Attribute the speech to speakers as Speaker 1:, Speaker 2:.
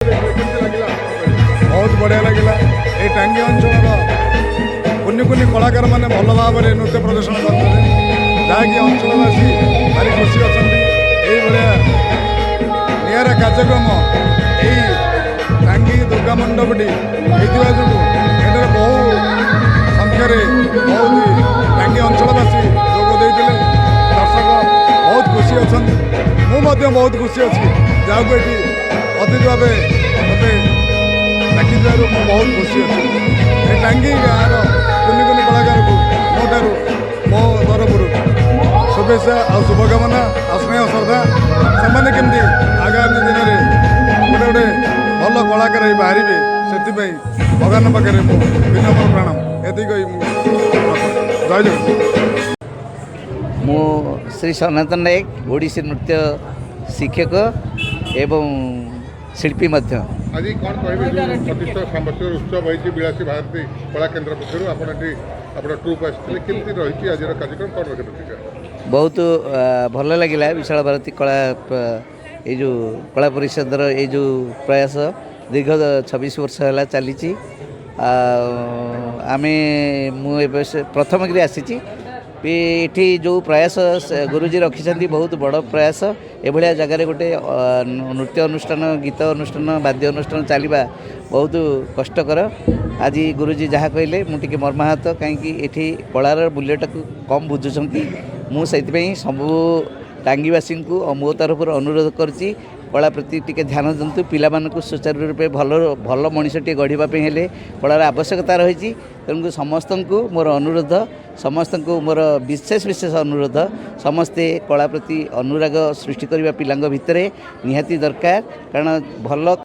Speaker 1: बहुत बढ़िया लगे ये टांगी अंचल कुनि कुनि कलाकार मैंने भल भाव में नृत्य प्रदर्शन करते जहाँकि अंचलवासी भारी खुशी अच्छा निरा कार्यक्रम यही टांगी दुर्गा मंडपटी होता जो बहु संख्यार बहुत टांगी अंचलवासी जोगदे दर्शक बहुत खुशी अच्छा मुझे बहुत खुशी अच्छी जहाँ को ये अतिथि भाव मत डाक बहुत खुशी अच्छी ये टांगी गाँव कुनि कुनि कलाकार को मो तरफ शुभेच्छा और शुभकामना और स्नेह श्रद्धा से केमती आगामी दिन में गोटे गोटे भल कलाकार बाहर से भगवान पाखे विनम्र प्रणाम ये जय जगन्नाथ।
Speaker 2: मु श्री सनातन नायक ओडिसी नृत्य शिक्षक एवं शिल्पी मध्य
Speaker 3: आज कौन कहे प्रतिष्ठा सांस्कृतिक उत्सव होती विलासी भारती कला केन्द्र पक्षर आप ट्रुप आसते केमती रही आज कार्यक्रम कौन रखी
Speaker 2: बहुत भल लगे विशाल भारती कला ये जो कला परिषदर ये जो प्रयास दीर्घ 26 वर्ष है चली आम मुझे प्रथम गिरी आसी ये जो प्रयास गुरुजी रखी बहुत बड़ प्रयास एभलिया जगार गोटे नृत्य अनुष्ठान गीत अनुष्ठान वाद्य अनुष्ठान चलवा बहुत कष्टकर आज गुरुजी जहाँ कहले मुझे मर्माहत कहीं कलार मूल्यटा कम बुझुंट मुझे सबू टांगीवासी को मो तरफ अनुरोध करुँची कला प्रति टिके ध्यान दिंतु पिलामानकु सुचारू रूपे भल भल मनीषटे गढ़ापी हेले कलार आवश्यकता रही तेणु समस्त को मोर अनुरोध समस्त को मोर विशेष विशेष अनुरोध समस्ते कला प्रति अनुराग सृष्टि करने पिलांग भितर निहाती दरकार कारण भल